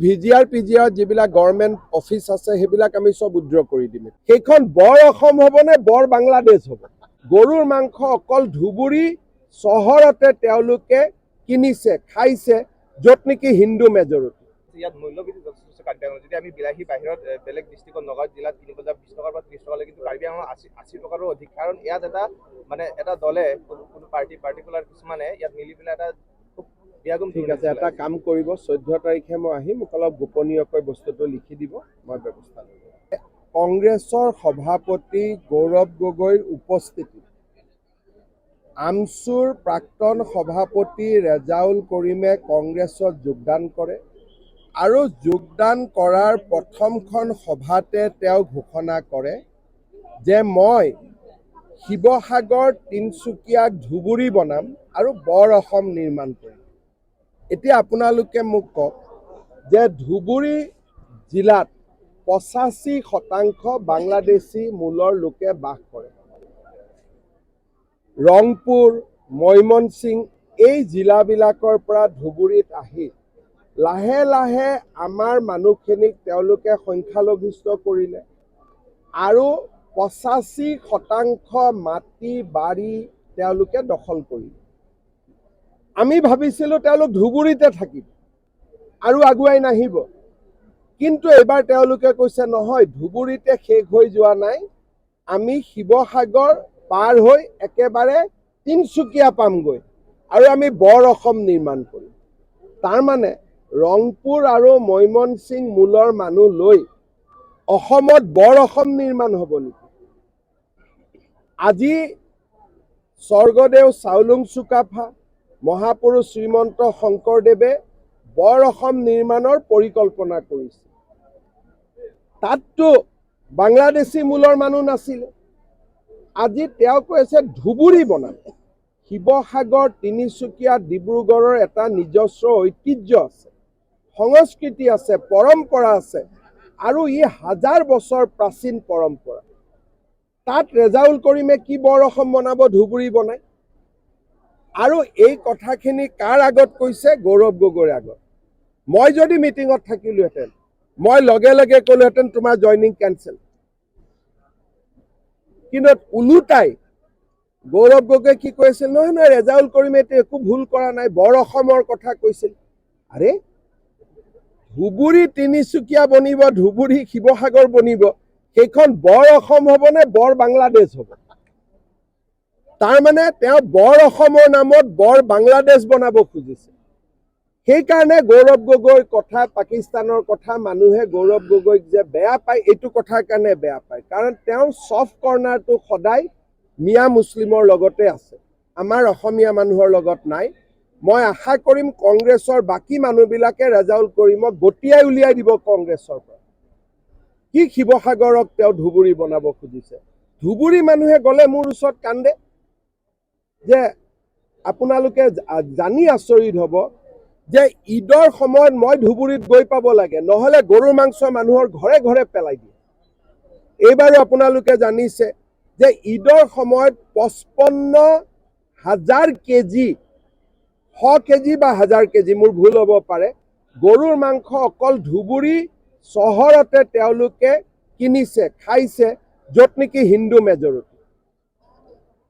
VGR PGR যিবিলাক government office আছে সেইবিলাক আমি চব উইথড্ৰ কৰি দিম। সেইখন বৰ অসম হ'ব নে বৰ বাংলাদেশ হ'ব? গৰুৰ মাংস অকল ধুবুৰী চহৰতে তেওঁলোকে কিনিছে, খাইছে, য'ত নেকি হিন্দু মেজৰিটি। ইয়াত মূল্যবৃদ্ধি যথেষ্ট কাৰ্বি আংলঙত। যদি আমি বিলাহী বাহিৰত বেলেগ ডিষ্ট্ৰিক্টত নগাঁও জিলাত কিনিব যাওঁ 20 টকাৰ পৰা 30 টকালৈ, কিন্তু কাৰ্বি আংলঙত 80 টকাৰো অধিক। কাৰণ ইয়াত এটা দলে কোনো পাৰ্টিকুলাৰ কিছুমানে ইয়াত মিলি পেলাই এটা খুব বিয়াগুম। ঠিক আছে, এটা কাম কৰিব, 14 তাৰিখে মই আহিম, মোক অলপ গোপনীয়কৈ বস্তুটো লিখি দিব, মই ব্যৱস্থা ল'ম। কংগ্ৰেছৰ সভাপতি গৌৰৱ গগৈৰ উপস্থিতিত আমছুৰ প্ৰাক্তন সভাপতি ৰেজাউল কৰিমে কংগ্ৰেছত যোগদান কৰে আৰু যোগদান কৰাৰ প্ৰথমখন সভাতে তেওঁ ঘোষণা কৰে যে মই শিৱসাগৰ, তিনিচুকীয়াক ধুবুৰী বনাম আৰু বৰ অসম নিৰ্মাণ কৰিম। এতিয়া আপোনালোকে মোক কওক যে ধুবুৰী জিলাত 85% বাংলাদেশী মূলৰ লোকে বাস কৰে। ৰংপুৰ, ময়মনসিং এই জিলাবিলাকৰ পৰা ধুবুৰীত আহি লাহে লাহে আমাৰ মানুহখিনিক তেওঁলোকে সংখ্যালঘিষ্ঠ কৰিলে আৰু 85% মাটি বাৰী তেওঁলোকে দখল কৰিলে। আমি ভাবিছিলোঁ তেওঁলোক ধুবুৰীতে থাকিব আৰু আগুৱাই নাহিব, কিন্তু এইবাৰ তেওঁলোকে কৈছে নহয়, ধুবুৰীতে শেষ হৈ যোৱা নাই, আমি শিৱসাগৰ পাৰ হৈ একেবাৰে তিনিচুকীয়া পামগৈ আৰু আমি বৰ অসম নিৰ্মাণ কৰিম। তাৰমানে ৰংপুৰ আৰু ময়মনসিং মূলৰ মানুহ লৈ অসমত বৰ অসম নিৰ্মাণ হ'ব নেকি? আজি স্বৰ্গদেউ চাওলুং চুকাফা, মহাপুৰুষ শ্ৰীমন্ত শংকৰদেৱে বৰ অসম নিৰ্মাণৰ পৰিকল্পনা কৰিছে। তাততো বাংলাদেশী মূলৰ মানুহ নাছিলে। আজি তেওঁ কৈছে ধুবুৰী বনাম। শিৱসাগৰ, তিনিচুকীয়া, ডিব্ৰুগড়ৰ এটা নিজস্ব ঐতিহ্য আছে, সংস্কৃতি আছে, পৰম্পৰা আছে আৰু ই হাজাৰ বছৰ প্ৰাচীন পৰম্পৰা। তাত ৰেজাউল কৰিমে কি বৰ অসম বনাব ধুবুৰী বনাই? আৰু এই কথাখিনি কাৰ আগত কৈছে? গৌৰৱ গগৈৰ আগত। মই যদি মিটিঙত থাকিলোহেঁতেন, মই লগে লগে ক'লোহেঁতেন তোমাৰ জইনিং কেঞ্চেল। কিন্তু ওলোটাই গৌৰৱ গগৈ কি কৈছিল? নহয় নহয়, ৰেজাউল কৰিমে একো ভুল কৰা নাই, বৰ অসমৰ কথা কৈছিল। আৰে ধুবুৰী তিনিচুকীয়া বনিব, ধুবুৰী শিৱসাগৰ বনিব, সেইখন বৰ অসম হ'ব নে বৰ বাংলাদেশ হ'ব? তাৰমানে তেওঁ বৰ অসমৰ নামত বৰ বাংলাদেশ বনাব খুজিছে। সেইকাৰণে গৌৰৱ গগৈৰ কথা, পাকিস্তানৰ কথা মানুহে গৌৰৱ গগৈক যে বেয়া পায়, এইটো কথাৰ কাৰণে বেয়া পায়, কাৰণ তেওঁ ছফ্ট কৰ্ণাৰটো সদায় মিয়া মুছলিমৰ লগতে আছে, আমাৰ অসমীয়া মানুহৰ লগত নাই। মই আশা কৰিম কংগ্ৰেছৰ বাকী মানুহবিলাকে ৰেজাউল কৰিমক গতিয়াই উলিয়াই দিব কংগ্ৰেছৰ পৰা। কি শিৱসাগৰক তেওঁ ধুবুৰী বনাব খুজিছে? ধুবুৰী মানুহে গ'লে মোৰ ওচৰত কান্দে যে আপোনালোকে জানি আচৰিত হ'ব যে ঈদৰ সময়ত মই ধুবুৰীত গৈ পাব লাগে, নহ'লে গৰুৰ মাংস মানুহৰ ঘৰে ঘৰে পেলাই দিয়ে। এইবাৰো আপোনালোকে জানিছে যে ঈদৰ সময়ত 55,000 কেজি, 100 কেজি বা 1000 কেজি, মোৰ ভুল হ'ব পাৰে, গৰুৰ মাংস অকল ধুবুৰী চহৰতে তেওঁলোকে কিনিছে, খাইছে, য'ত নেকি হিন্দু মেজৰিটি।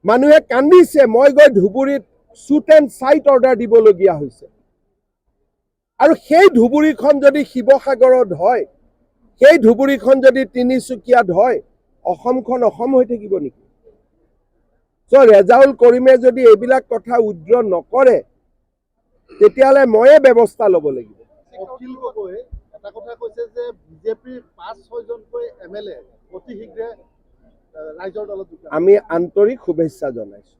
মানুহে কান্দিছে, মই গৈ ধুবুৰীত শ্বুট এণ্ড চাইট অৰ্ডাৰ দিবলগীয়া হৈছে। আৰু সেই ধুবুৰীখন যদি শিৱসাগৰত হয়, সেই ধুবুৰীখন যদি তিনিচুকীয়াত হয়, অসমখন অসম হৈ থাকিব নেকি? ৰেজাউল কৰিমে যদি এইবিলাক কথা উইথড্ৰ নকৰে, তেতিয়াহ'লে ময়ে ব্যৱস্থা ল'ব লাগিব। অখিল গগৈয়ে এটা কথা কৈছে যে বিজেপিৰ 5-6জনকৈ MLA অতি শীঘ্ৰে ৰাইজৰ দলত যোগদান। আমি আন্তৰিক শুভেচ্ছা জনাইছোঁ।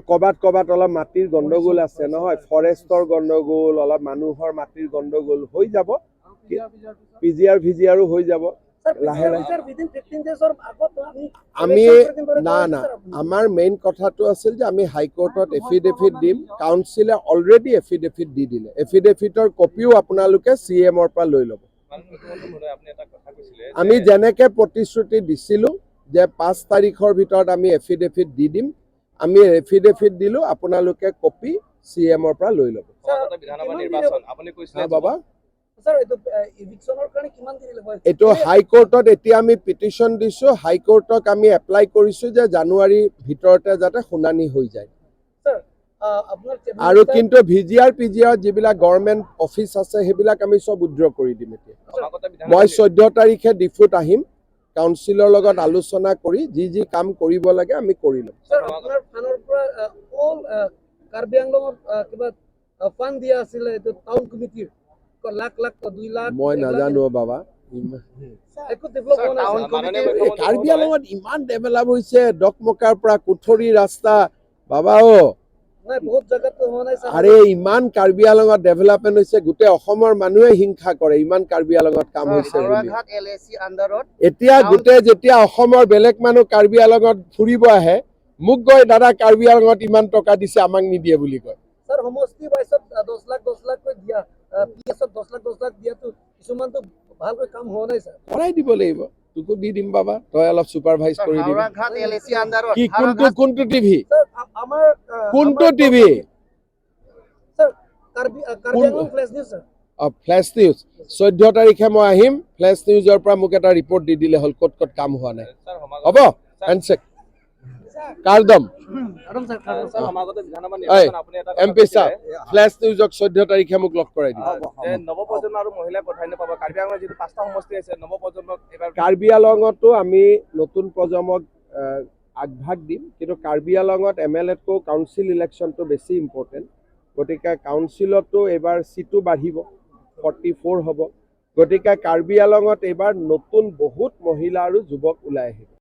ক'ৰবাত অলপ মাটিৰ গণ্ডগোল আছে নহয়, ফৰেষ্টৰ গণ্ডগোল, অলপ মানুহৰ মাটিৰ গণ্ডগোল হৈ যাব, পিজিআৰ ভিজিআৰো হৈ যাব লাহে লাহে। আমি আমাৰ মেইন কথাটো আছিল যে আমি হাইকোৰ্টত এফিডেভিট দিম। কাউন্সিলে অলৰেডি এফিডেভিট দি দিলে, এফিডেভিটৰ কপিও আপোনালোকে CMৰ পৰা লৈ ল'ব। আমি যেনেকে প্ৰতিশ্ৰুতি দিছিলোঁ যে 5 তাৰিখৰ ভিতৰত আমি এফিডেভিট দি দিম, আমি এফিডেভিট দিলোঁ, আপোনালোকে কপি CM-ৰ পৰা লৈ ল'ব। সমাগত বিধানসভা নিৰ্বাচন আপুনি কৈছিলে বাবা স্যাৰ এইটো ইভিকশনৰ কাৰণে কিমান দেৰি লাগিব? এইটো হাইকোৰ্টত এতিয়া আমি পিটিশ্যন দিছোঁ, হাইকোৰ্টক আমি এপ্লাই কৰিছোঁ যে জানুৱাৰীৰ ভিতৰতে যাতে শুনানি হৈ যায়। স্যাৰ আপোনাৰ আৰু কিন্তু VGR PGR যিবিলাক গভৰ্ণমেণ্ট অফিচ আছে সেইবিলাক আমি চব উইথড্ৰ কৰি দিম এতিয়া। সমাগত মই বিধানসভা 14 তাৰিখে ডিফুত আহিম, কাউন্সিলৰ লগত আলোচনা কৰি যি কাম কৰিব লাগে আমি কৰি ল'ম। স্যাৰ আপোনাৰ ফানৰ পৰা অল কাৰ্বি আংলঙত কিবা ফাণ্ড দিয়া আছিলে এইটো টাউন কমিটিৰ লাখ 2 লাখ মই নাজানো বাবা। একো ডেভেলপ হোৱা নাই টাউন স্যাৰ। মাননীয় এই মুখ্যমন্ত্ৰী কাৰ্বি মহোদয়, আংলঙত ইমান ডেভেলপ হৈছে, ডকমকাৰ পৰা কুঠৰি ৰাস্তা বাবা নাই বহুত জাগাতো হোৱা নাই স্যাৰ। আৰে ইমান কাৰ্বি আংলঙত ডেভেলপমেণ্ট হৈছে, গোটেই অসমৰ মানুহে হিংসা কৰে ইমান কাৰ্বি আংলঙত কাম হৈছে বুলি। হাওৰাঘাট LAC আণ্ডাৰত এতিয়া যেতিয়া অসমৰ বেলেগ মানুহ কাৰ্বি আংলঙত ফুৰিব আহে, মোক কয় দাদা কাৰ্বি আংলঙত ইমান টকা দিছে আমাক নিদিয়ে বুলি কয়। স্যাৰ সমষ্টি বাইছত 10 লাখ কৈ দিয়া, পিএছত 10 লাখ দিয়াটো কিছুমানতো ভালকৈ কাম হোৱা নাই স্যাৰ। কৰাই দিব লাগিব, তোকো দি দিম বাবা, তই অলপ চুপাৰভাইজ কৰি দিবি। হাওৰাঘাট LAC আণ্ডাৰত কি কোনটো টিভি স্যাৰ আমাৰ কোনটো TV sir Karbi Anglong flash news sir. Flash news 14 তাৰিখে মই আহিম, ফ্লেছ নিউজৰ পৰা মোক এটা ৰিপৰ্ট দি দিলে হ'ল ক'ত ক'ত কাম হোৱা নাই। স্যাৰ হ'ব হেণ্ডছেক কাৰ্ডম স্যাৰ সমাগত বিধানসভা ঐ নিৰ্বাচন আপুনি এটা কথা MP কৈছিলে, ছাৰ ফ্লেছ নিউজক 14 তাৰিখে মোক লগ কৰাই দিব। যে নৱপ্ৰজন্ম আৰু মহিলাই প্ৰাধান্য পাব। কাৰ্বি আংলঙৰ যিটো 5টা সমষ্টি আছে, নৱপ্ৰজন্মক এইবাৰ কাৰ্বি আংলঙতো আমি নতুন প্ৰজন্মক আগভাগ দিম, কিন্তু কাৰ্বি আংলঙত MLAতকৈ কাউন্সিল ইলেকশ্যনটো বেছি ইম্পৰ্টেণ্ট। গতিকে কাউন্সিলতো এইবাৰ চিটো বাঢ়িব, 44 হ'ব। গতিকে কাৰ্বি আংলঙত এইবাৰ নতুন বহুত মহিলা আৰু যুৱক ওলাই আহিব।